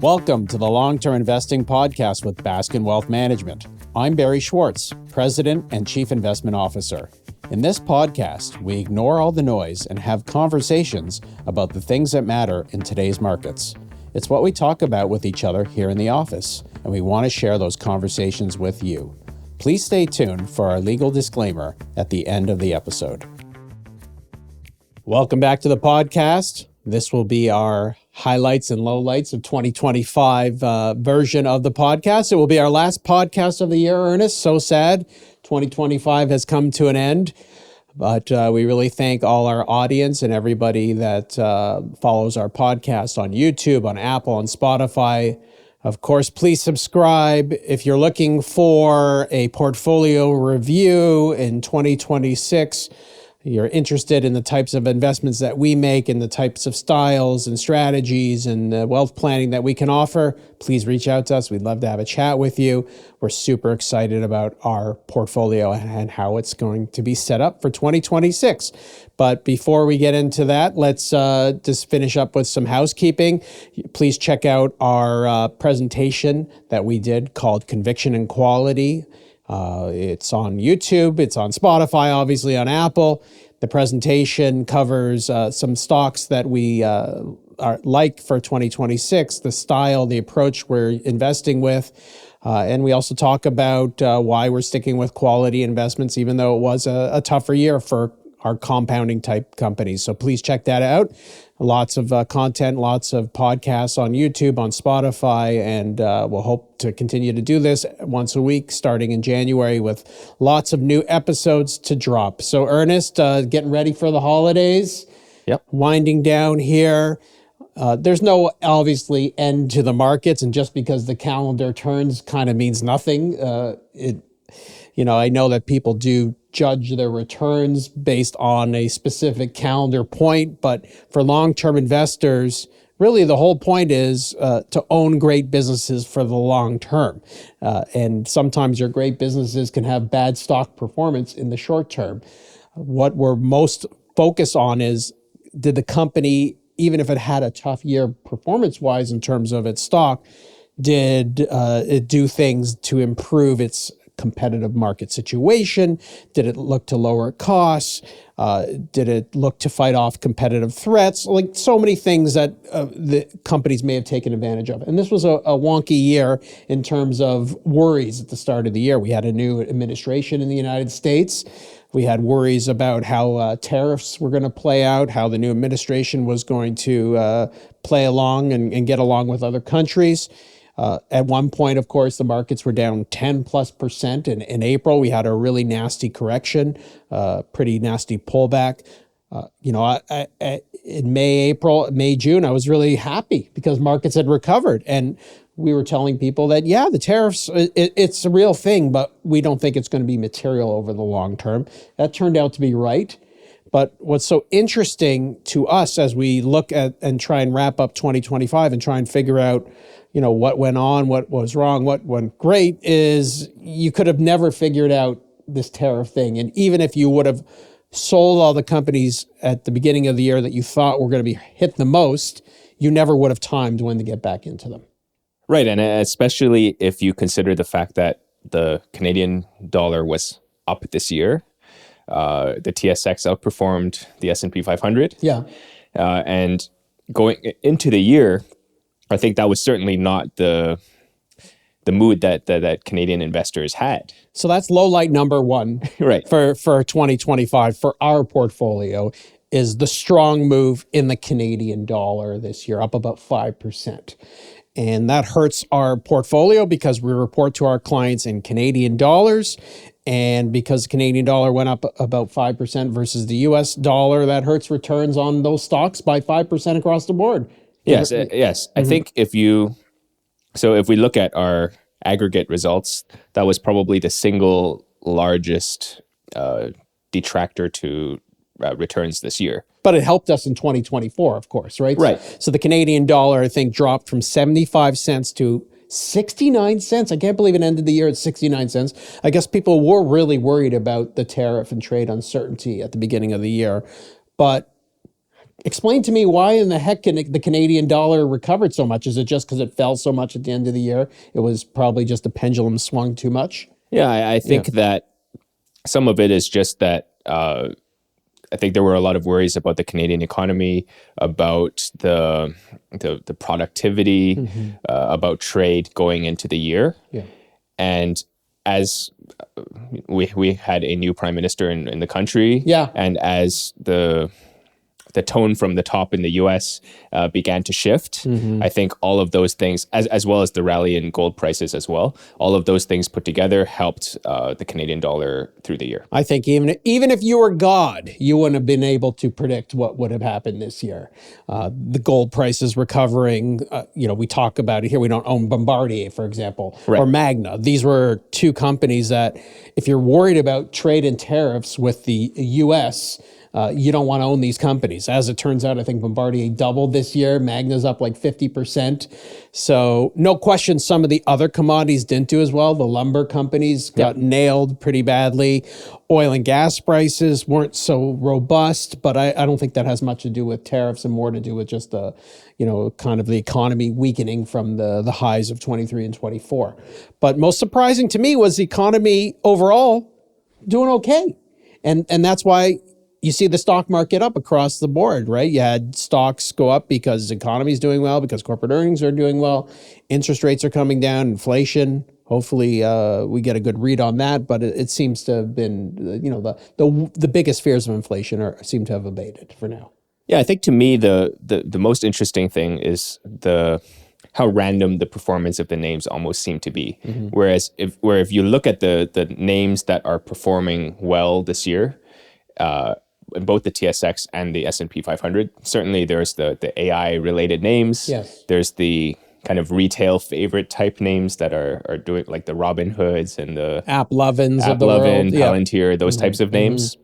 Welcome to the Long-Term Investing Podcast with Baskin Wealth Management. I'm Barry Schwartz, President and Chief Investment Officer. In this podcast, we ignore all the noise and have conversations about the things that matter in today's markets. It's what we talk about with each other here in the office, and we want to share those conversations with you. Please stay tuned for our legal disclaimer at the end of the episode. Welcome back to the podcast. This will be our highlights and lowlights of 2025 version of the podcast. It will be our last podcast of the year, Ernest. So sad. 2025 has come to an end. But we really thank all our audience and everybody that follows our podcast on YouTube, on Apple, on Spotify. Of course, please subscribe. If you're looking for a portfolio review in 2026, you're interested in the types of investments that we make and the types of styles and strategies and wealth planning that we can offer, please reach out to us. We'd love to have a chat with you. We're super excited about our portfolio and how it's going to be set up for 2026. But before we get into that, let's just finish up with some housekeeping. Please check out our presentation that we did called Conviction and Quality. It's on YouTube, it's on Spotify, obviously on Apple. The presentation covers some stocks that we are like for 2026, the style, the approach we're investing with. And we also talk about why we're sticking with quality investments, even though it was a tougher year for our compounding type companies. So please check that out. Lots of content, lots of podcasts on YouTube, on Spotify, and we'll hope to continue to do this once a week starting in January with lots of new episodes to drop. So Ernest, getting ready for the holidays. Yep. Winding down here. There's no obviously end to the markets, and just because the calendar turns kind of means nothing. I know that people do judge their returns based on a specific calendar point, but for long-term investors, really the whole point is to own great businesses for the long term. And sometimes your great businesses can have bad stock performance in the short term. What we're most focused on is, did the company, even if it had a tough year performance-wise in terms of its stock, did it do things to improve its competitive market situation? Did it look to lower costs? Did it look to fight off competitive threats? Like so many things that the companies may have taken advantage of. And this was a wonky year in terms of worries at the start of the year. We had a new administration in the United States. We had worries about how tariffs were going to play out, how the new administration was going to play along and get along with other countries. At one point, of course, the markets were down 10+%. In April, we had a really nasty correction, pretty nasty pullback. In May, June, I was really happy because markets had recovered. And we were telling people that, yeah, the tariffs, it's a real thing, but we don't think it's going to be material over the long term. That turned out to be right. But what's so interesting to us as we look at and try and wrap up 2025 and try and figure out, what went on, what was wrong, what went great, is you could have never figured out this tariff thing. And even if you would have sold all the companies at the beginning of the year that you thought were going to be hit the most, you never would have timed when to get back into them. Right. And especially if you consider the fact that the Canadian dollar was up this year, the TSX outperformed the S&P 500. Yeah. And going into the year, I think that was certainly not the mood that Canadian investors had. So that's low light number one right. for 2025 for our portfolio is the strong move in the Canadian dollar this year, up about 5%. And that hurts our portfolio because we report to our clients in Canadian dollars. And because the Canadian dollar went up about 5% versus the US dollar, that hurts returns on those stocks by 5% across the board. Yes. Mm-hmm. I think if we look at our aggregate results, that was probably the single largest detractor to returns this year. But it helped us in 2024, of course, right? Right. So the Canadian dollar, I think, dropped from 75 cents to 69 cents. I can't believe it ended the year at 69 cents. I guess people were really worried about the tariff and trade uncertainty at the beginning of the year. But explain to me why in the heck the Canadian dollar recovered so much. Is it just because it fell so much at the end of the year? It was probably just the pendulum swung too much. Yeah, I think that some of it is just that I think there were a lot of worries about the Canadian economy, about the productivity, about trade going into the year. Yeah. And as we had a new prime minister in the country, and as the tone from the top in the U.S. Began to shift. I think all of those things, as well as the rally in gold prices as well, all of those things put together helped the Canadian dollar through the year. I think even if you were God, you wouldn't have been able to predict what would have happened this year. The gold prices recovering, we talk about it here. We don't own Bombardier, for example, or Magna. These were two companies that if you're worried about trade and tariffs with the U.S., you don't want to own these companies. As it turns out, I think Bombardier doubled this year. Magna's up like 50%. So no question some of the other commodities didn't do as well. The lumber companies got nailed pretty badly. Oil and gas prices weren't so robust, but I don't think that has much to do with tariffs and more to do with just the, kind of the economy weakening from the highs of 23 and 24. But most surprising to me was the economy overall doing okay. And that's why you see the stock market up across the board, right? You had stocks go up because the economy is doing well, because corporate earnings are doing well, interest rates are coming down, inflation. Hopefully, we get a good read on that. But it seems to have been, the biggest fears of inflation seem to have abated for now. Yeah, I think to me the most interesting thing is how random the performance of the names almost seem to be. Whereas if you look at the names that are performing well this year, in both the TSX and the S&P 500. Certainly there's the AI related names. Yes. There's the kind of retail favorite type names that are doing like the Robin Hoods and the AppLovins of the world. Palantir, those types of names.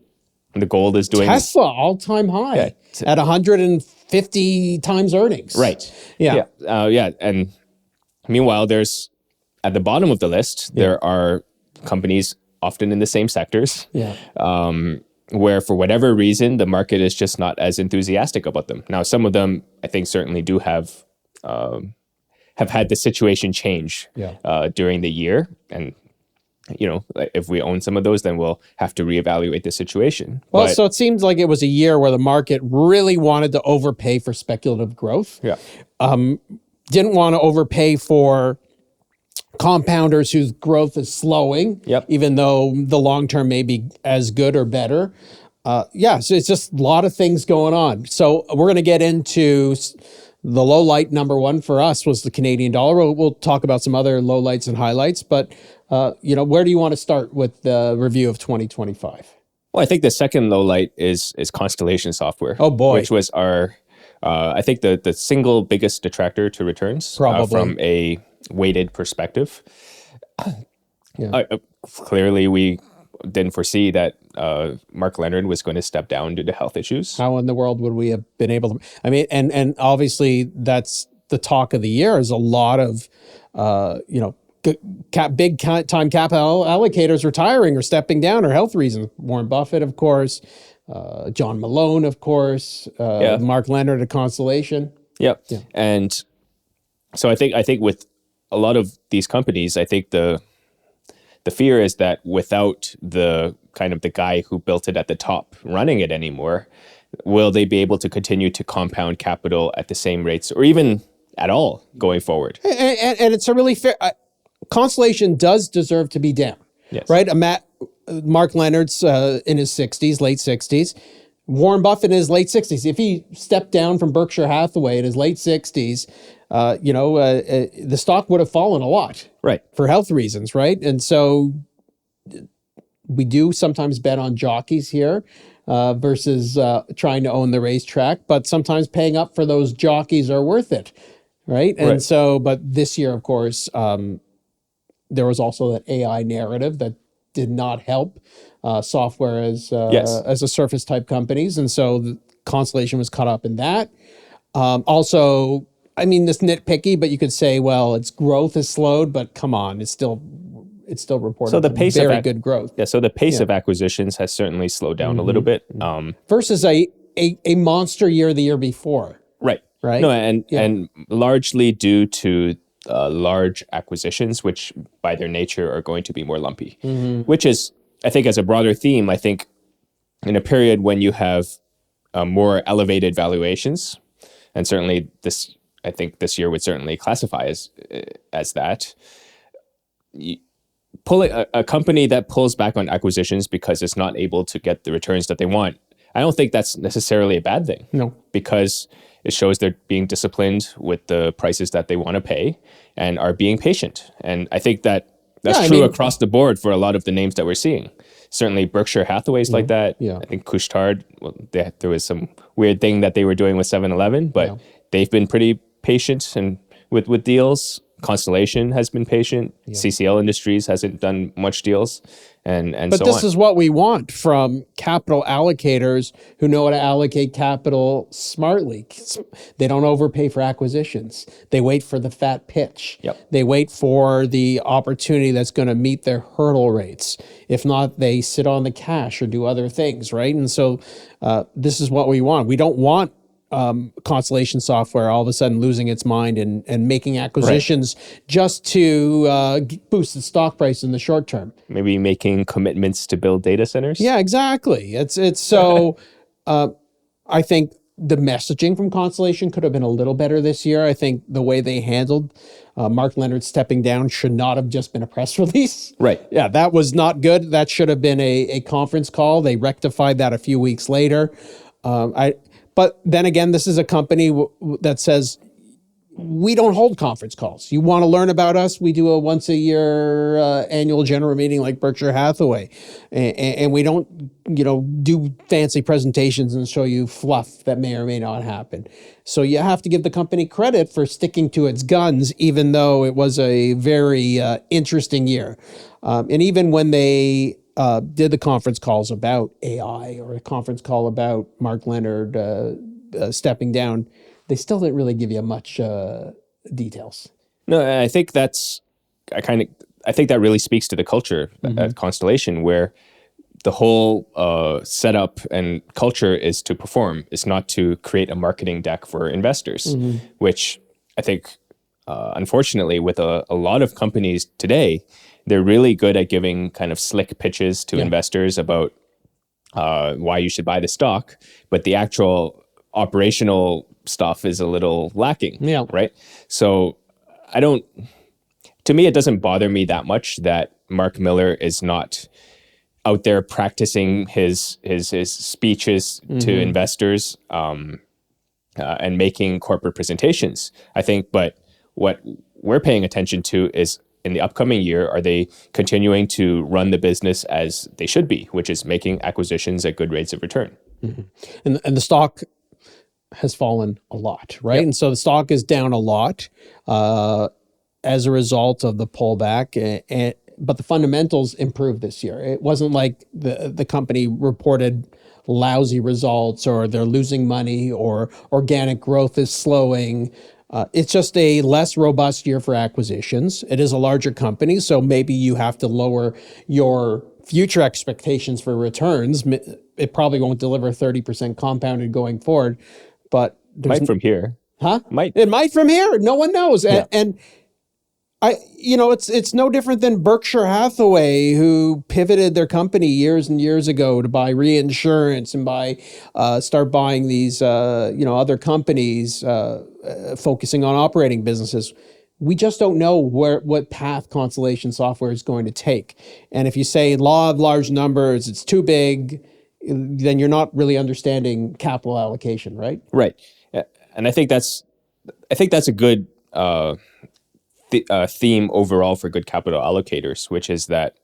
The gold is doing Tesla all-time high at 150 times earnings. Right. Yeah. And meanwhile, there's at the bottom of the list, there are companies often in the same sectors. Where for whatever reason, the market is just not as enthusiastic about them. Now, some of them, I think, certainly do have had the situation change during the year. And, if we own some of those, then we'll have to reevaluate the situation. Well, so it seems like it was a year where the market really wanted to overpay for speculative growth. Didn't want to overpay for compounders whose growth is slowing, even though the long term may be as good or better. So it's just a lot of things going on. So we're going to get into the low light. Number one for us was the Canadian dollar. We'll talk about some other low lights and highlights, but where do you want to start with the review of 2025? Well, I think the second low light is Constellation Software. Oh boy, which was our I think the single biggest detractor to returns from a weighted perspective. Clearly, we didn't foresee that Mark Leonard was going to step down due to health issues. How in the world would we have been able to? I mean, and obviously that's the talk of the year. Is a lot of big time capital allocators retiring or stepping down or health reasons. Warren Buffett, of course. John Malone, of course. Mark Leonard at Constellation. And so I think with a lot of these companies, I think the fear is that without the kind of the guy who built it at the top running it anymore, will they be able to continue to compound capital at the same rates or even at all going forward? And it's a really fair... Constellation does deserve to be down, right? Mark Leonard's in his 60s, late 60s. Warren Buffett in his late 60s. If he stepped down from Berkshire Hathaway in his late 60s, the stock would have fallen a lot, for health reasons, right? And so we do sometimes bet on jockeys here versus trying to own the racetrack, but sometimes paying up for those jockeys are worth it, right? And so, but this year, of course, there was also that AI narrative that did not help software as a surface type companies. And so the Constellation was caught up in that. Also, I mean, this nitpicky, but you could say, well, its growth has slowed, but come on, it's still reported. So the pace good growth. So the pace of acquisitions has certainly slowed down a little bit. Versus a a monster year the year before. Right. Right. No, and largely due to large acquisitions, which by their nature are going to be more lumpy, which is, I think, as a broader theme, I think in a period when you have more elevated valuations, and certainly this, I think this year would certainly classify as that. Pulling a company that pulls back on acquisitions because it's not able to get the returns that they want, I don't think that's necessarily a bad thing. No. Because it shows they're being disciplined with the prices that they want to pay and are being patient. And I think that's true across the board for a lot of the names that we're seeing. Certainly Berkshire Hathaway's like that. Yeah. I think Couche-Tard, well, there was some weird thing that they were doing with 7-Eleven, but they've been pretty patient and with deals. Constellation has been patient. CCL Industries hasn't done much deals, and but so this on. is what we want from capital allocators who know how to allocate capital smartly. They don't overpay for acquisitions. They wait for the fat pitch. Yep. They wait for the opportunity that's going to meet their hurdle rates. If not, they sit on the cash or do other things, right? And so this is what we want. We don't want Constellation Software all of a sudden losing its mind and making acquisitions just to boost the stock price in the short term. Maybe making commitments to build data centers. Yeah, exactly. It's so I think the messaging from Constellation could have been a little better this year. I think the way they handled Mark Leonard stepping down should not have just been a press release. Right. Yeah, that was not good. That should have been a conference call. They rectified that a few weeks later. But then again, this is a company that says, we don't hold conference calls. You want to learn about us? We do a once a year annual general meeting like Berkshire Hathaway. And we don't, do fancy presentations and show you fluff that may or may not happen. So you have to give the company credit for sticking to its guns, even though it was a very interesting year. And even when they did the conference calls about AI or a conference call about Mark Leonard stepping down, they still didn't really give you much details. No, I think I think that really speaks to the culture at Constellation, where the whole setup and culture is to perform. It's not to create a marketing deck for investors, which I think, unfortunately, with a lot of companies today, they're really good at giving kind of slick pitches to investors about why you should buy the stock, but the actual operational stuff is a little lacking. Yeah. Right. So to me, it doesn't bother me that much that Mark Miller is not out there practicing his speeches to investors and making corporate presentations. I think, but what we're paying attention to is, in the upcoming year, are they continuing to run the business as they should be, which is making acquisitions at good rates of return? And the stock has fallen a lot, right? Yep. And so the stock is down a lot as a result of the pullback. But the fundamentals improved this year. It wasn't like the company reported lousy results or they're losing money or organic growth is slowing. It's just a less robust year for acquisitions. It is a larger company, so maybe you have to lower your future expectations for returns. It probably won't deliver 30% compounded going forward, but might from here. Huh? Might. It might from here. No one knows. Yeah. And it's no different than Berkshire Hathaway, who pivoted their company years and years ago to buy reinsurance and start buying these other companies focusing on operating businesses. We just don't know what path Constellation Software is going to take. And if you say law of large numbers, it's too big, then you're not really understanding capital allocation, right? Right. And I think that's a good theme overall for good capital allocators, which is that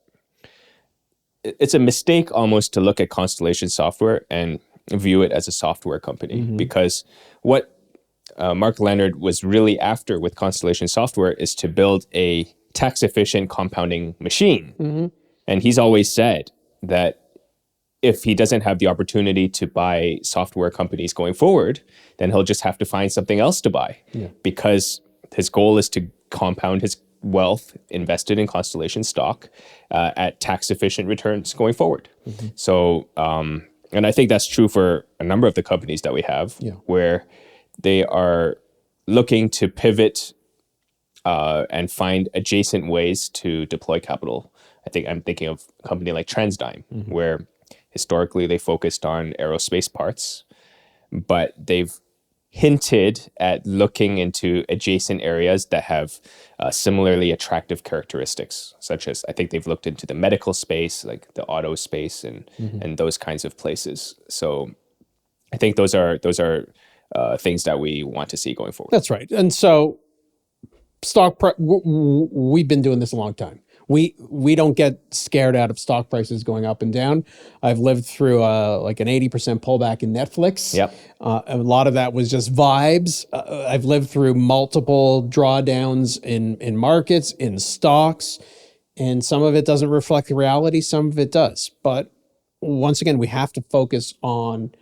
it's a mistake almost to look at Constellation Software and view it as a software company, because what Mark Leonard was really after with Constellation Software is to build a tax-efficient compounding machine. And he's always said that if he doesn't have the opportunity to buy software companies going forward, then he'll just have to find something else to buy, because his goal is to compound his wealth invested in Constellation stock at tax-efficient returns going forward. So And I think that's true for a number of the companies that we have, where they are looking to pivot and find adjacent ways to deploy capital. I think I'm thinking of a company like TransDigm, where historically they focused on aerospace parts, but they've hinted at looking into adjacent areas that have similarly attractive characteristics, such as I think they've looked into the medical space, like the auto space, and those kinds of places. So I think those are things that we want to see going forward. That's right. And so we've been doing this a long time. We don't get scared out of stock prices going up and down. I've lived through like an 80% pullback in Netflix. Yep. A lot of that was just vibes. I've lived through multiple drawdowns in markets, in stocks, and some of it doesn't reflect the reality. Some of it does. But once again, we have to focus on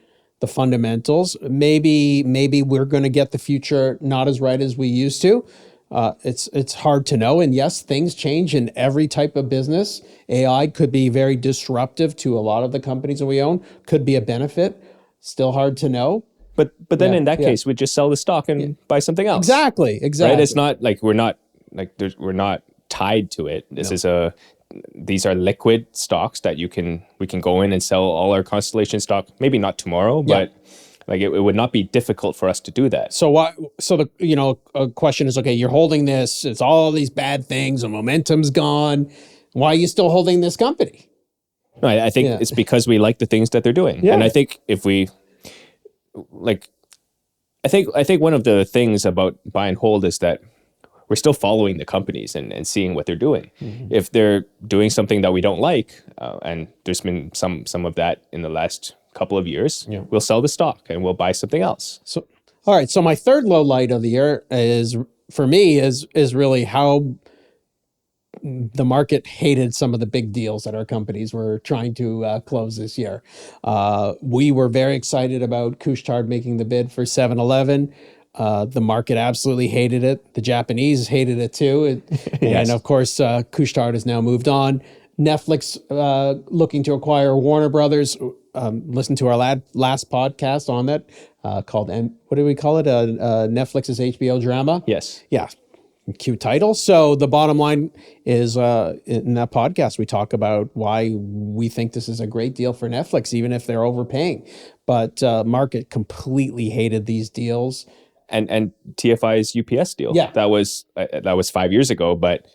the fundamentals. Maybe we're going to get the future not as right as we used to. It's hard to know. And yes, things change in every type of business. AI could be very disruptive to a lot of the companies that we own, could be a benefit. Still hard to know. But then in that case, we just sell the stock and buy something else. Exactly. Right? It's not like we're not tied to it. These are liquid stocks that we can go in and sell all our Constellation stock. Maybe not tomorrow, but like it would not be difficult for us to do that. So the question is, okay, you're holding this, it's all these bad things, the momentum's gone. Why are you still holding this company? No, I think it's because we like the things that they're doing. Yeah. And I think if we I think one of the things about buy and hold is that we're still following the companies and seeing what they're doing. If they're doing something that we don't like, and there's been some of that in the last couple of years, we'll sell the stock and we'll buy something else. So, all right. So my third low light of the year is really how the market hated some of the big deals that our companies were trying to close this year. We were very excited about Couche-Tard making the bid for 7-Eleven. The market absolutely hated it. The Japanese hated it too. And of course, Couche-Tard has now moved on. Netflix looking to acquire Warner Brothers. Listen to our last podcast on that called, what do we call it? Netflix's HBO drama. Yes. Yeah. Cute title. So the bottom line is in that podcast, we talk about why we think this is a great deal for Netflix, even if they're overpaying. But market completely hated these deals. And TFI's UPS deal. Yeah. That was 5 years ago, but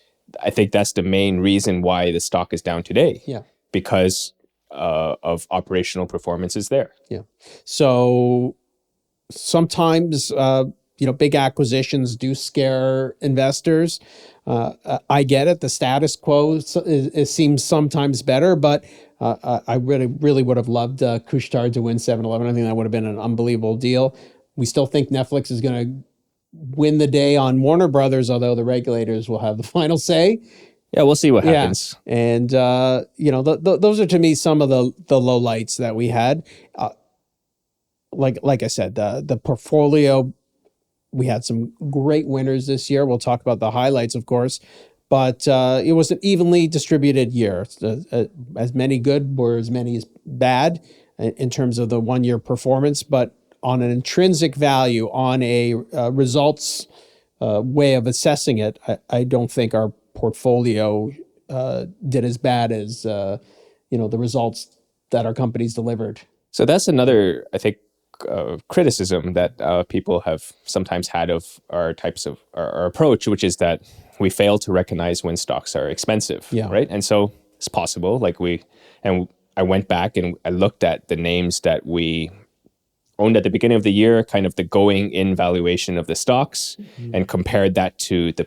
I think that's the main reason why the stock is down today. Yeah. Because of operational performances there. Yeah. So sometimes, big acquisitions do scare investors. I get it. The status quo it seems sometimes better, but I really would have loved Couche-Tard to win 7-Eleven. I think that would have been an unbelievable deal. We still think Netflix is going to win the day on Warner Brothers, although the regulators will have the final say. Yeah, we'll see what happens. And, those are to me some of the low lights that we had. Like I said, the portfolio, we had some great winners this year. We'll talk about the highlights, of course, but it was an evenly distributed year. As many good were as many as bad in terms of the 1 year performance, but on an intrinsic value, on a results way of assessing it, I don't think our portfolio did as bad as the results that our companies delivered. So that's another, I think, criticism that people have sometimes had of our types of our approach, which is that we fail to recognize when stocks are expensive, right? And so it's possible. I went back and I looked at the names that we owned at the beginning of the year, kind of the going in valuation of the stocks, and compared that to the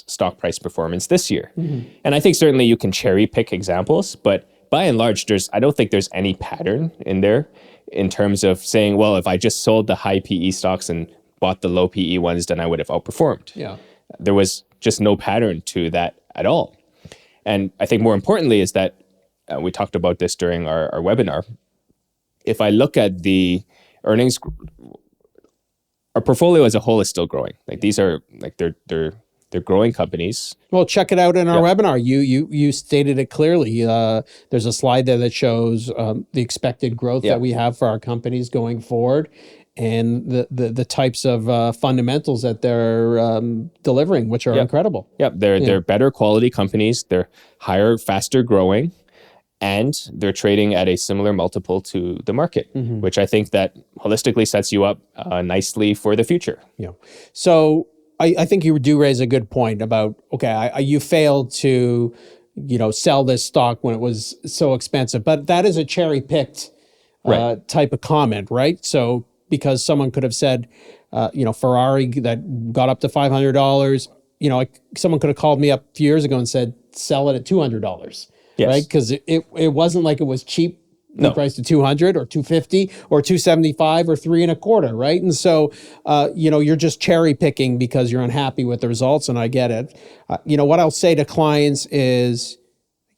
stock price performance this year. And I think certainly you can cherry pick examples, but by and large, I don't think there's any pattern in there in terms of saying, well, if I just sold the high PE stocks and bought the low PE ones, then I would have outperformed. Yeah. There was just no pattern to that at all. And I think more importantly is that we talked about this during our webinar. If I look at the earnings, our portfolio as a whole is still growing. Like these are they're they're growing companies. Well, check it out in our webinar. You stated it clearly. There's a slide there that shows the expected growth that we have for our companies going forward, and the types of fundamentals that they're delivering, which are incredible. Yep, they're better quality companies. They're higher, faster growing, and they're trading at a similar multiple to the market, which I think that holistically sets you up nicely for the future. Yeah. So I think you do raise a good point about, okay, you failed to, sell this stock when it was so expensive, but that is a cherry picked type of comment, right? So because someone could have said, Ferrari that got up to $500, someone could have called me up a few years ago and said, sell it at $200. Yes. Right? Because it wasn't like it was cheap. No. Priced at 200 or 250 or 275 or 3.25, right? And so, you're just cherry picking because you're unhappy with the results, and I get it. What I'll say to clients is,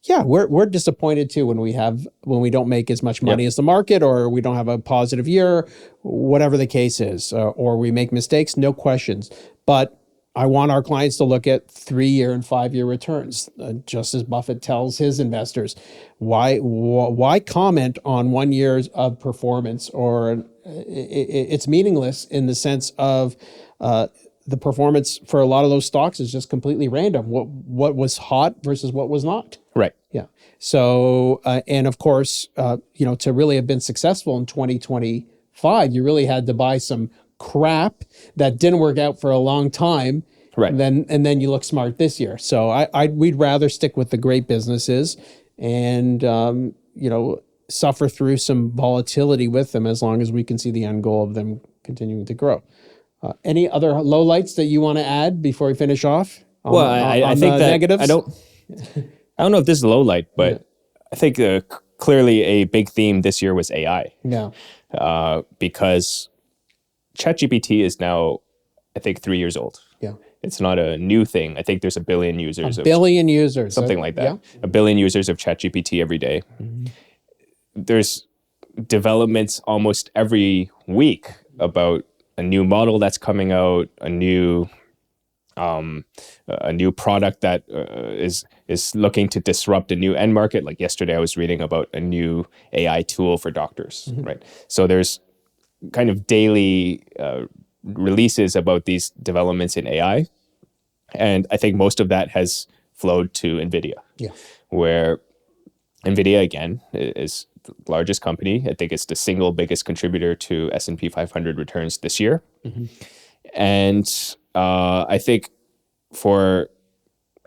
we're disappointed too when we don't make as much money as the market, or we don't have a positive year, whatever the case is, or we make mistakes, no questions. But I want our clients to look at 3-year and 5-year returns, just as Buffett tells his investors. Why comment on 1 year of performance? Or it's meaningless in the sense of the performance for a lot of those stocks is just completely random. What was hot versus what was not. Right. Yeah. So and of course, to really have been successful in 2025, you really had to buy some crap that didn't work out for a long time, right? And then you look smart this year. So we'd rather stick with the great businesses and suffer through some volatility with them as long as we can see the end goal of them continuing to grow. Any other lowlights that you want to add before we finish off? I think that negatives? I don't know if this is low light, but I think clearly a big theme this year was AI. Yeah, because ChatGPT is now, I think, 3 years old. Yeah. It's not a new thing. I think there's a billion users. Something like that. Yeah. A billion users of ChatGPT every day. Mm-hmm. There's developments almost every week about a new model that's coming out, a new product that is looking to disrupt a new end market. Like yesterday, I was reading about a new AI tool for doctors, right? So there's kind of daily releases about these developments in AI. And I think most of that has flowed to NVIDIA, where NVIDIA, again, is the largest company. I think it's the single biggest contributor to S&P 500 returns this year. Mm-hmm. And I think for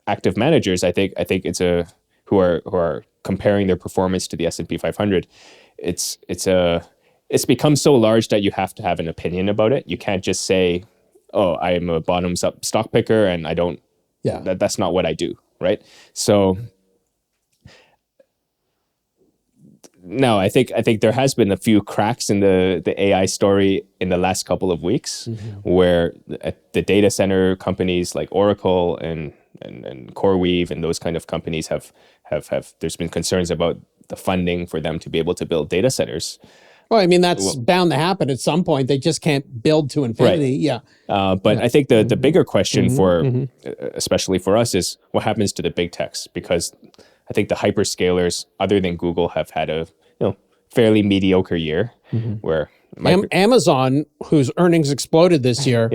active managers, I think it's who are comparing their performance to the S&P 500, it's become so large that you have to have an opinion about it. You can't just say, "Oh, I am a bottoms-up stock picker, and I don't." Yeah, that's not what I do, right? So, no, I think there has been a few cracks in the AI story in the last couple of weeks, where the data center companies like Oracle and CoreWeave and those kind of companies have there's been concerns about the funding for them to be able to build data centers. Well, I mean, that's bound to happen at some point. They just can't build to infinity. Right. Yeah. But I think the bigger question for, especially for us, is what happens to the big techs? Because I think the hyperscalers, other than Google, have had a fairly mediocre year. Where Amazon, whose earnings exploded this year,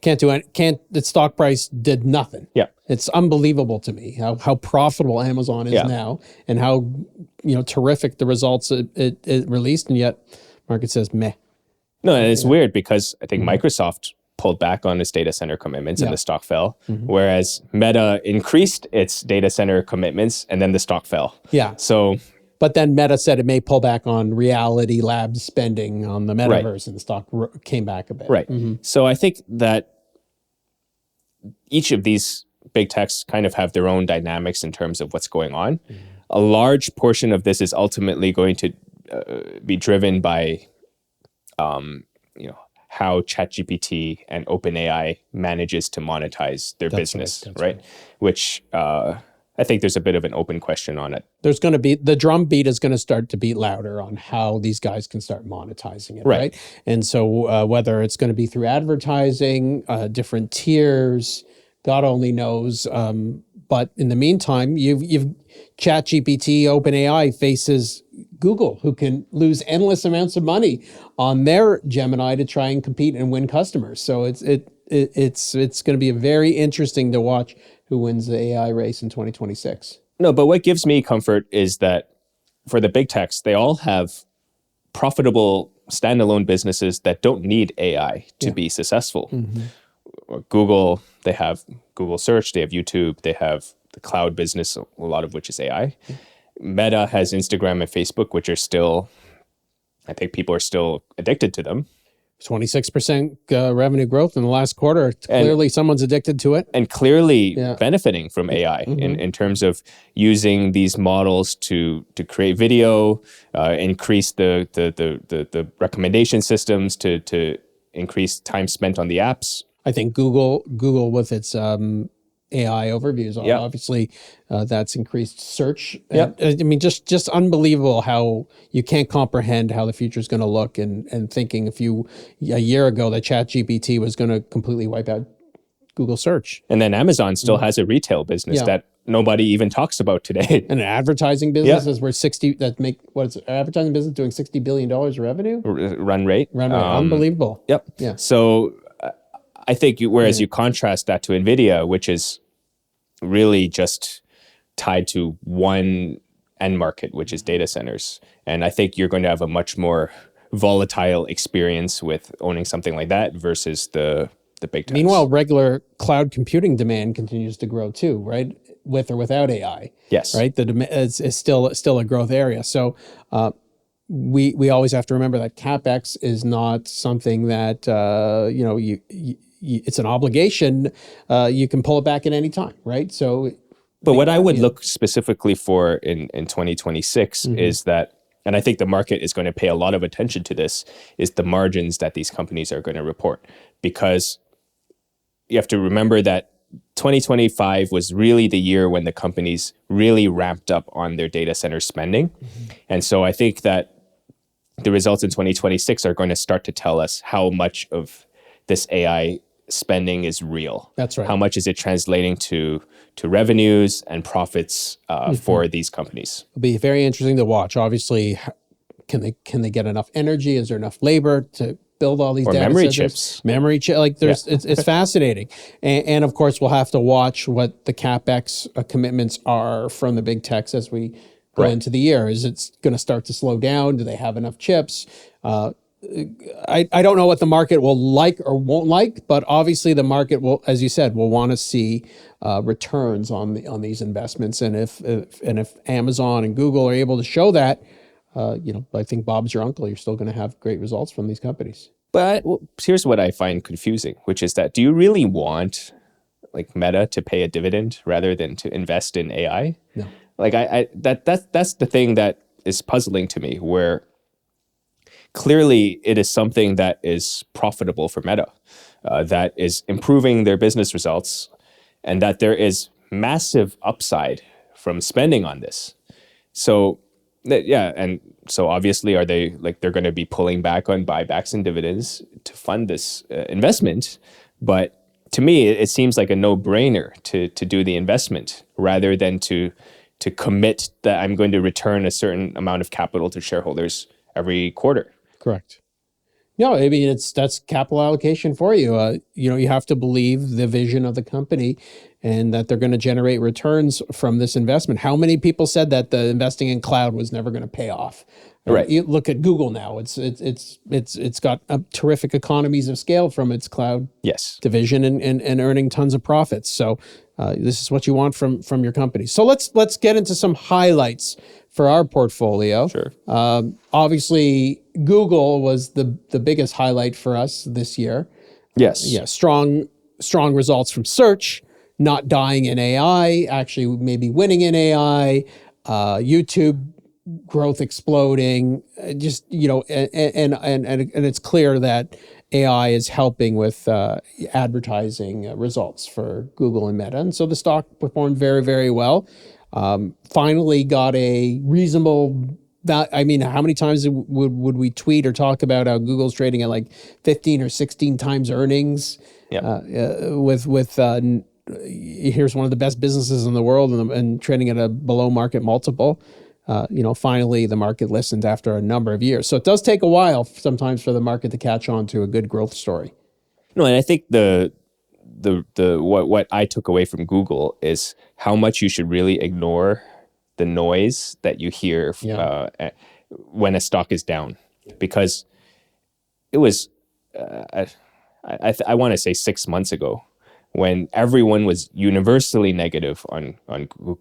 its stock price did nothing. Yeah. It's unbelievable to me how profitable Amazon is now, and how terrific the results it released, and yet market says meh. No, and it's weird because I think Microsoft pulled back on its data center commitments and the stock fell, whereas Meta increased its data center commitments and then the stock fell. Yeah. So, but then Meta said it may pull back on Reality Labs spending on the metaverse, and the stock came back a bit. Right. So I think that each of these big techs kind of have their own dynamics in terms of what's going on. A large portion of this is ultimately going to be driven by, how ChatGPT and OpenAI manages to monetize their business, right? Which I think there's a bit of an open question on it. There's going to be, the drum beat is going to start to beat louder on how these guys can start monetizing it, right? And so whether it's going to be through advertising, different tiers, God only knows. But in the meantime, you've ChatGPT, OpenAI faces Google, who can lose endless amounts of money on their Gemini to try and compete and win customers. So it's going to be very interesting to watch who wins the AI race in 2026. No, but what gives me comfort is that for the big techs, they all have profitable standalone businesses that don't need AI to be successful. Google, they have Google Search, they have YouTube, they have the cloud business, a lot of which is AI. Meta has Instagram and Facebook, which are still, I think people are still addicted to them. 26% revenue growth in the last quarter. Clearly, someone's addicted to it. And clearly benefiting from AI in terms of using these models to create video, increase the recommendation systems to increase time spent on the apps. I think Google with its AI overviews, obviously that's increased search. I mean, just unbelievable how you can't comprehend how the future is going to look, and thinking a year ago that ChatGPT was going to completely wipe out Google search. And then Amazon still has a retail business that nobody even talks about today. And an advertising business is where advertising business doing $60 billion revenue? Run rate. Unbelievable. Yep. Yeah. So I think whereas you contrast that to NVIDIA, which is really just tied to one end market, which is data centers. And I think you're going to have a much more volatile experience with owning something like that versus the big techs. Meanwhile, regular cloud computing demand continues to grow too, right? With or without AI. Yes. Right? The demand is still a growth area. So we always have to remember that CapEx is not something that it's an obligation. You can pull it back at any time, right? So, but what I would look specifically for in 2026 is that, and I think the market is going to pay a lot of attention to this, is the margins that these companies are going to report. Because you have to remember that 2025 was really the year when the companies really ramped up on their data center spending. And so I think that the results in 2026 are going to start to tell us how much of this AI spending is real. That's right. How much is it translating to revenues and profits for these companies? It'll be very interesting to watch. Obviously, can they get enough energy? Is there enough labor to build all these data memory centers? chips? Memory chip, it's fascinating. And of course, we'll have to watch what the CapEx commitments are from the big techs as we go into the year. Is it going to start to slow down? Do they have enough chips? I don't know what the market will like or won't like, but obviously the market will, as you said, will want to see returns on these investments. And if Amazon and Google are able to show that, I think Bob's your uncle. You're still going to have great results from these companies. But here's what I find confusing, which is that do you really want like Meta to pay a dividend rather than to invest in AI? No. Like that's the thing that is puzzling to me, where clearly it is something that is profitable for Meta, that is improving their business results, and that there is massive upside from spending on this. So and so obviously they're going to be pulling back on buybacks and dividends to fund this investment. But to me, it seems like a no-brainer to do the investment rather than to commit that I'm going to return a certain amount of capital to shareholders every quarter. Correct. No, I mean, that's capital allocation for you. You have to believe the vision of the company and that they're going to generate returns from this investment. How many people said that the investing in cloud was never going to pay off? Right. You look at Google now. It's got terrific economies of scale from its cloud division and earning tons of profits. So this is what you want from your company. So let's get into some highlights for our portfolio. Sure. Obviously, Google was the biggest highlight for us this year. Yes. Yeah. Strong results from search, not dying in AI, actually maybe winning in AI. YouTube growth exploding. Just and it's clear that AI is helping with advertising results for Google and Meta, and so the stock performed very, very well. Finally got a reasonable. I mean, how many times would we tweet or talk about how Google's trading at like 15 or 16 times earnings? Yeah. With here's one of the best businesses in the world and trading at a below market multiple. Finally the market listened after a number of years. So it does take a while sometimes for the market to catch on to a good growth story. No, and I think the what I took away from Google is how much you should really ignore the noise that you hear when a stock is down, because it was I want to say 6 months ago when everyone was universally negative on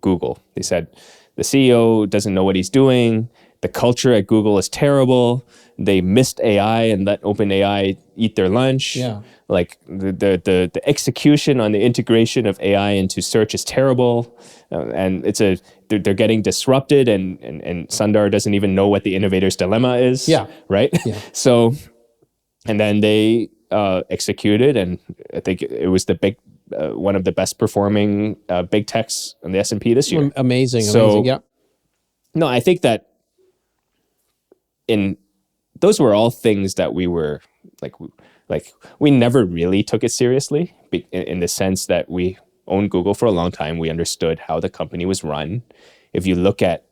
Google. They said the CEO doesn't know what he's doing. The culture at Google is terrible. They missed AI and let OpenAI eat their lunch. Yeah. Like the execution on the integration of AI into search is terrible, and they're getting disrupted, and Sundar doesn't even know what the innovator's dilemma is. Yeah. Right. Yeah. So, and then they executed, and I think it was the big one of the best performing big techs on the S&P this year. Amazing. Yeah. No, I think that those were all things that we were like we never really took it seriously in the sense that we owned Google for a long time. We understood how the company was run. If you look at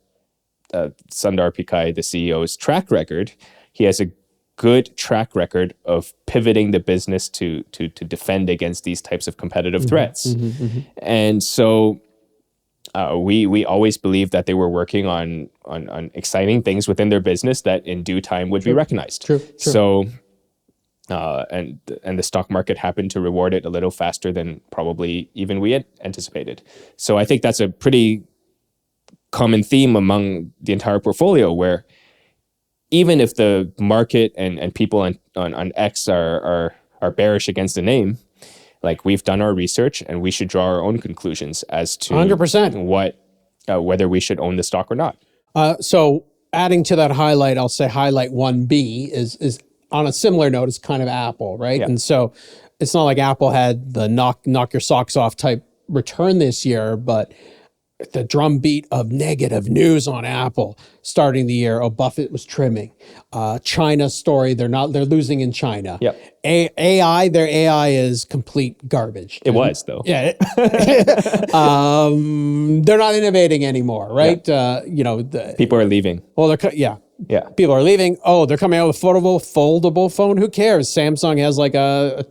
Sundar Pichai, the CEO's track record, he has a good track record of pivoting the business to defend against these types of competitive threats. And so we always believed that they were working on exciting things within their business that in due time would be recognized. True. So and the stock market happened to reward it a little faster than probably even we had anticipated. So I think that's a pretty common theme among the entire portfolio, where even if the market and people on X are bearish against the name, like, we've done our research and we should draw our own conclusions as to 100% whether we should own the stock or not. So adding to that highlight, I'll say highlight 1B is on a similar note, it's kind of Apple, right? Yeah. And so it's not like Apple had the knock your socks off type return this year, but the drumbeat of negative news on Apple starting the year. Oh, Buffett was trimming. China story, they're losing in China. Yep. AI, their AI is complete garbage. It was, though. Yeah. They're not innovating anymore, right? Yeah. People are leaving. Well, Yeah. People are leaving. Oh, they're coming out with foldable phone. Who cares? Samsung has like a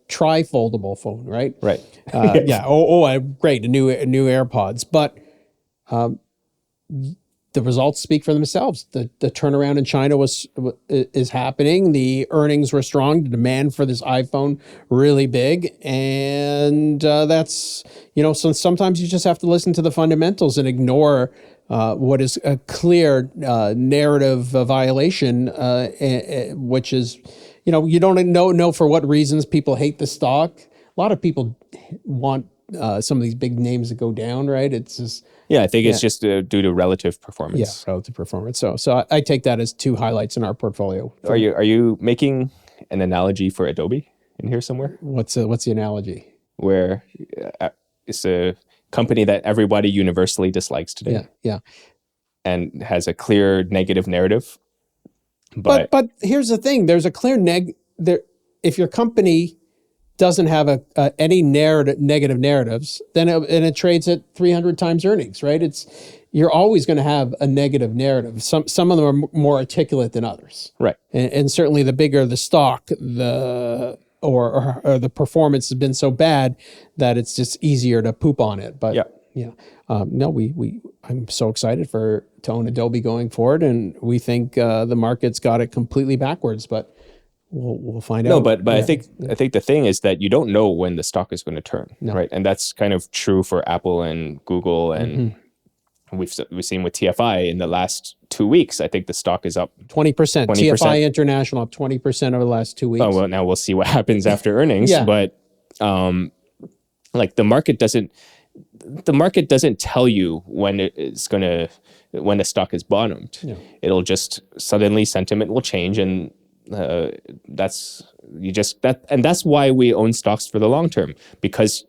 tri-foldable phone, right? Right. Yeah. Great. New AirPods. But the results speak for themselves. The turnaround in China is happening. The earnings were strong. The demand for this iPhone really big, and that's So sometimes you just have to listen to the fundamentals and ignore what is a clear narrative violation, which is, you don't know for what reasons people hate the stock. A lot of people want some of these big names to go down, right? It's just... Yeah, I think it's just due to relative performance. Yeah, relative performance. So I take that as two highlights in our portfolio. Are you making an analogy for Adobe in here somewhere? What's the analogy? Where it's a company that everybody universally dislikes today. Yeah. And has a clear negative narrative. But here's the thing: there's a clear there. If your company doesn't have any negative narratives, then it trades at 300 times earnings, right? You're always going to have a negative narrative. Some of them are more articulate than others, right? And certainly the bigger the stock, or the performance has been so bad that it's just easier to poop on it. But I'm so excited to own Adobe going forward, and we think the market's got it completely backwards, but we'll find out. No, but I think the thing is that you don't know when the stock is going to turn, right? And that's kind of true for Apple and Google, and we've seen with TFI in the last 2 weeks. I think the stock is up 20%. TFI International up 20% over the last 2 weeks. Oh well, now we'll see what happens after earnings. But like the market doesn't tell you when the stock is bottomed. Yeah. It'll just suddenly sentiment will change, and that's why we own stocks for the long term, because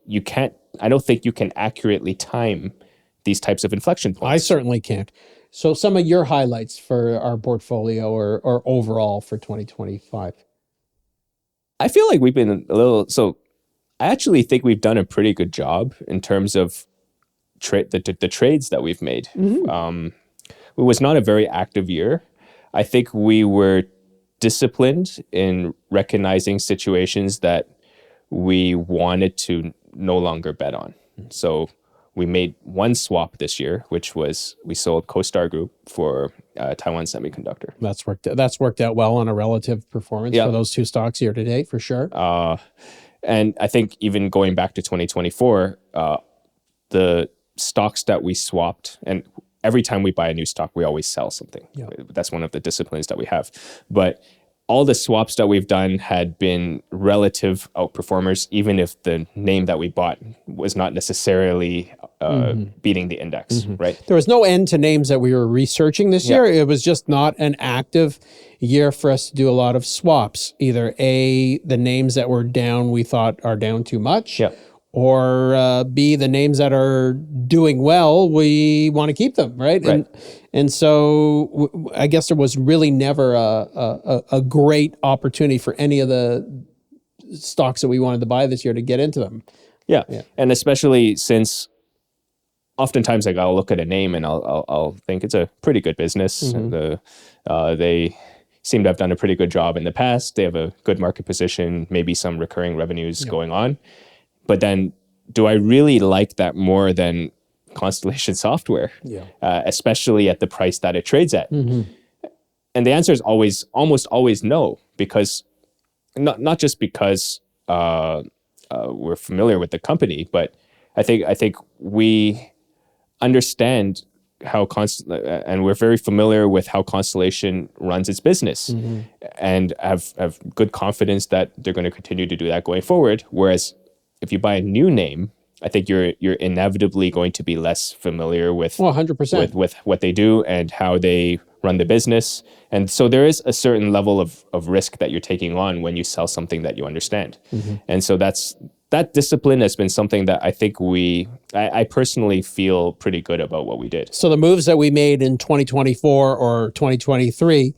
I don't think you can accurately time these types of inflection points. I certainly can't. So some of your highlights for our portfolio or overall for 2025. I feel like we've been I actually think we've done a pretty good job in terms of the trades that we've made. It was not a very active year. I think we were disciplined in recognizing situations that we wanted to no longer bet on. So we made one swap this year, which was we sold CoStar Group for Taiwan Semiconductor. That's worked out well on a relative performance for those two stocks year to date, for sure. And I think even going back to 2024, the stocks that we swapped, and every time we buy a new stock, we always sell something. That's one of the disciplines that we have. But all the swaps that we've done had been relative outperformers, even if the name that we bought was not necessarily beating the index, right? There was no end to names that we were researching this year. It was just not an active year for us to do a lot of swaps. Either A, the names that were down we thought are down too much, or B, the names that are doing well, we want to keep them, right? And so I guess there was really never a great opportunity for any of the stocks that we wanted to buy this year to get into them. Yeah. And especially since oftentimes like I'll look at a name and I'll think it's a pretty good business. They seem to have done a pretty good job in the past. They have a good market position, maybe some recurring revenues going on. But then do I really like that more than Constellation Software, especially at the price that it trades at? And the answer is almost always no, because not just because we're familiar with the company, but I think we understand how and we're very familiar with how Constellation runs its business, and have good confidence that they're going to continue to do that going forward. Whereas if you buy a new name, I think you're inevitably going to be less familiar with 100% with what they do and how they run the business. And so there is a certain level of risk that you're taking on when you sell something that you understand. And so that discipline has been something that I think I personally feel pretty good about what we did. So the moves that we made in 2024 or 2023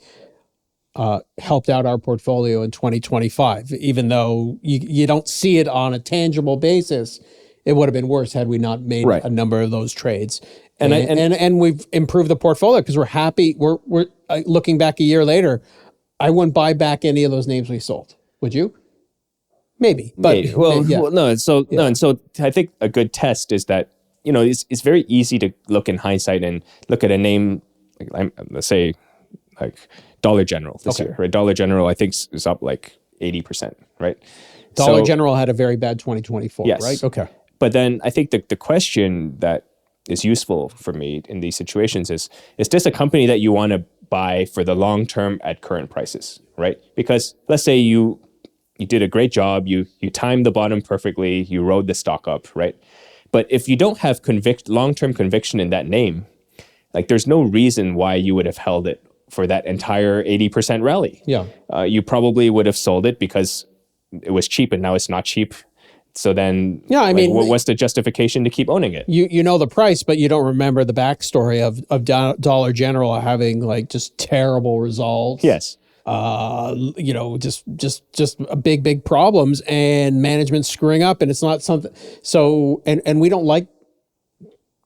helped out our portfolio in 2025, even though you don't see it on a tangible basis. It would have been worse had we not made a number of those trades. And we've improved the portfolio because we're happy. We're looking back a year later, I wouldn't buy back any of those names we sold. Would you? Maybe. But no. So I think a good test is that, it's very easy to look in hindsight and look at a name, let's say like Dollar General this year, right? Dollar General, I think, is up like 80%, right? Dollar General had a very bad 2024, right? Okay. But then I think the question that is useful for me in these situations is this a company that you want to buy for the long term at current prices, right? Because let's say you did a great job, you timed the bottom perfectly, you rode the stock up, right? But if you don't have long-term conviction in that name, like there's no reason why you would have held it for that entire 80% rally. You probably would have sold it because it was cheap and now it's not cheap. So then, what's the justification to keep owning it? You know the price, but you don't remember the backstory of Dollar General having like just terrible results. Yes. Just big problems and management screwing up, and it's not something. So, and we don't like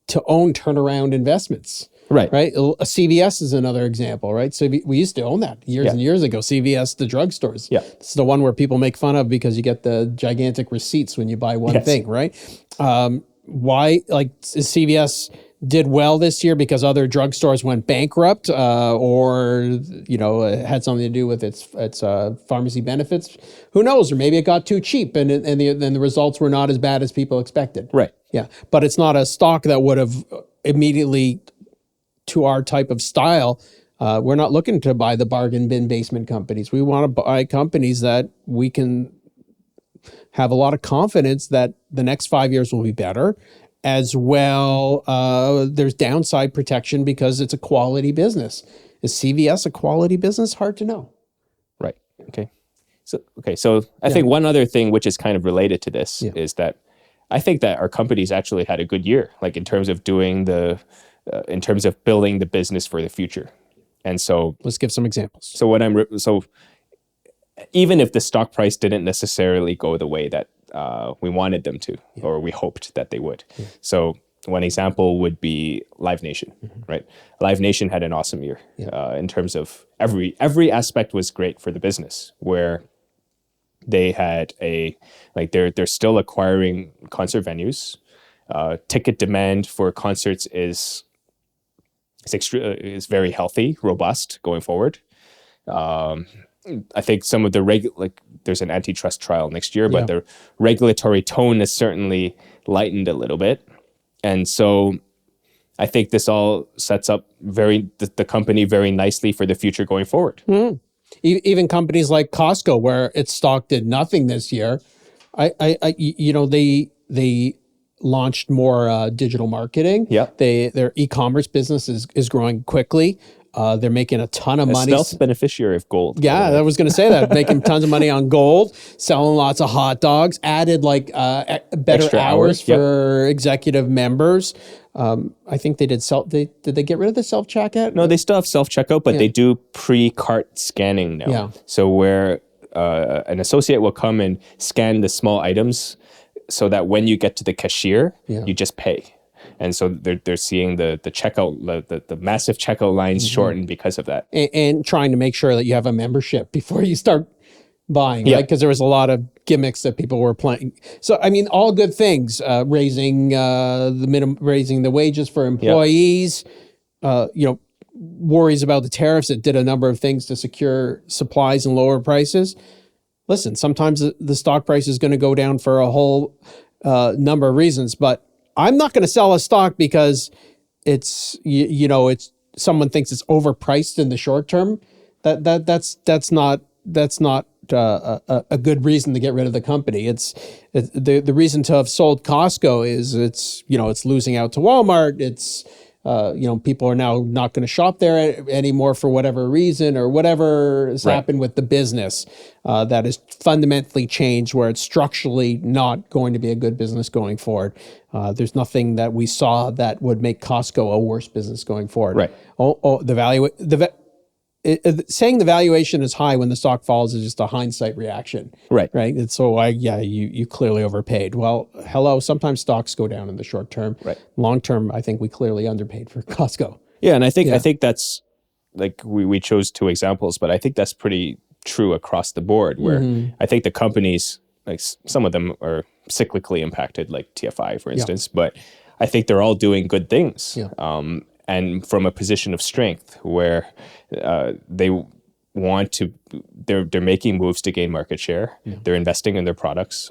to own turnaround investments. Right. A CVS is another example, right? So we used to own that years and years ago. CVS, the drugstores. It's the one where people make fun of because you get the gigantic receipts when you buy one thing, right? Why, CVS did well this year because other drugstores went bankrupt, or it had something to do with its pharmacy benefits. Who knows? Or maybe it got too cheap and the results were not as bad as people expected. Right. Yeah, but it's not a stock that would have immediately, to our type of style, we're not looking to buy the bargain bin basement companies. We want to buy companies that we can have a lot of confidence that the next 5 years will be better. As well, there's downside protection because it's a quality business. Is CVS a quality business? Hard to know. Right. Okay. So I think one other thing which is kind of related to this is that I think that our companies actually had a good year, like in terms of doing in terms of building the business for the future. And so let's give some examples. So even if the stock price didn't necessarily go the way that we wanted them to, or we hoped that they would. So one example would be Live Nation, right? Live Nation had an awesome year in terms of every aspect was great for the business, where they had they're still acquiring concert venues. Ticket demand for concerts is very healthy, robust going forward. I think some of the there's an antitrust trial next year, but the regulatory tone has certainly lightened a little bit. And so I think this all sets up the company very nicely for the future going forward. Even companies like Costco, where its stock did nothing this year, they launched more digital marketing. Their e-commerce business is growing quickly. They're making a ton of money. Stealth beneficiary of gold. Yeah, I was going to say that. Making tons of money on gold, selling lots of hot dogs, added better Extra hours yep. for executive members. I think they did did they get rid of the self-checkout? No, they still have self-checkout, but they do pre-cart scanning now. Yeah. So where an associate will come and scan the small items so that when you get to the cashier, you just pay. And so they're seeing the checkout, the massive checkout lines shorten because of that. And trying to make sure that you have a membership before you start buying, right? Because there was a lot of gimmicks that people were playing. So, I mean, all good things, raising the wages for employees, worries about the tariffs that did a number of things to secure supplies and lower prices. Listen, sometimes the stock price is going to go down for a whole number of reasons, but I'm not going to sell a stock because it's someone thinks it's overpriced in the short term. That's not a good reason to get rid of the company. The reason to have sold Costco is it's losing out to Walmart. It's people are now not going to shop there anymore for whatever reason, or whatever has happened with the business that has fundamentally changed, where it's structurally not going to be a good business going forward. There's nothing that we saw that would make Costco a worse business going forward. Right. Saying the valuation is high when the stock falls is just a hindsight reaction. Right. Right. And so you clearly overpaid. Well, hello. Sometimes stocks go down in the short term. Right. Long term, I think we clearly underpaid for Costco. Yeah, and I think that's we chose two examples, but I think that's pretty true across the board. Where I think the companies, some of them are cyclically impacted, like TFI, for instance, but I think they're all doing good things. Yeah. And from a position of strength, where they're making moves to gain market share. Yeah. They're investing in their products,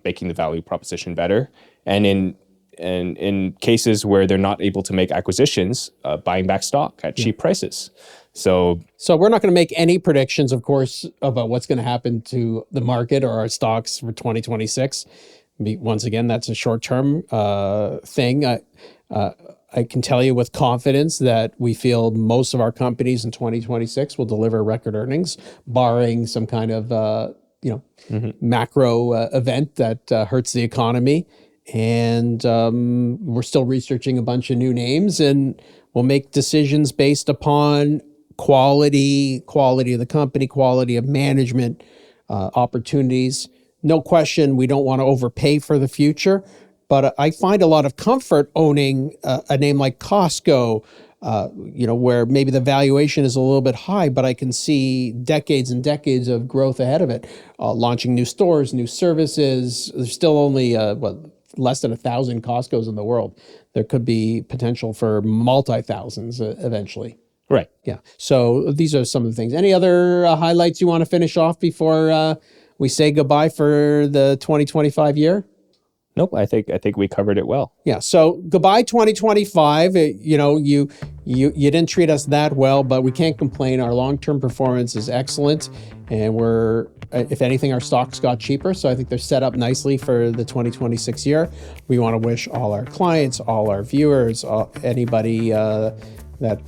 making the value proposition better, and in cases where they're not able to make acquisitions, buying back stock at cheap prices. So we're not going to make any predictions, of course, about what's going to happen to the market or our stocks for 2026. Once again, that's a short-term thing. I can tell you with confidence that we feel most of our companies in 2026 will deliver record earnings, barring some kind of macro event that hurts the economy. And we're still researching a bunch of new names, and we'll make decisions based upon quality of the company, quality of management, opportunities. No question, we don't want to overpay for the future. But I find a lot of comfort owning a name like Costco, where maybe the valuation is a little bit high, but I can see decades and decades of growth ahead of it. Launching new stores, new services. There's still only less than 1,000 Costcos in the world. There could be potential for multi-thousands eventually. Right. Yeah. So these are some of the things. Any other highlights you want to finish off before we say goodbye for the 2025 year? Nope, I think we covered it well. Yeah. So goodbye 2025. You didn't treat us that well, but we can't complain. Our long-term performance is excellent, and if anything, our stocks got cheaper. So I think they're set up nicely for the 2026 year. We want to wish all our clients, all our viewers, anybody that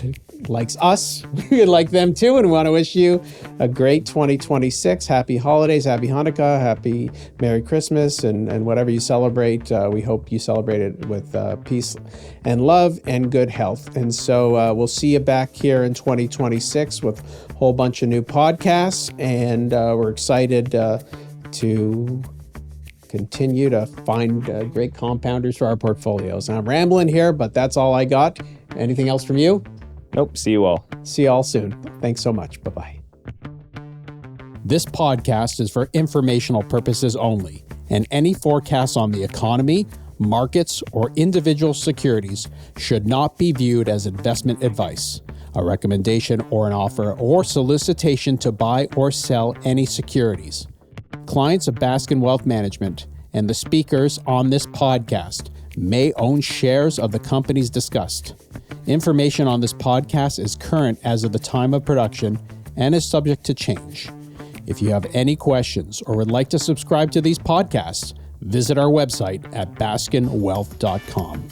likes us, we like them too, and we want to wish you a great 2026. Happy holidays, happy Hanukkah, happy Merry Christmas, and whatever you celebrate. We hope you celebrate it with peace and love and good health. And so we'll see you back here in 2026 with a whole bunch of new podcasts, and we're excited to continue to find great compounders for our portfolios. And I'm rambling here, but that's all I got. Anything else from you? Nope. See you all. See you all soon. Thanks so much. Bye-bye. This podcast is for informational purposes only, and any forecasts on the economy, markets, or individual securities should not be viewed as investment advice, a recommendation or an offer or solicitation to buy or sell any securities. Clients of Baskin Wealth Management and the speakers on this podcast may own shares of the companies discussed. Information on this podcast is current as of the time of production and is subject to change. If you have any questions or would like to subscribe to these podcasts, visit our website at baskinwealth.com.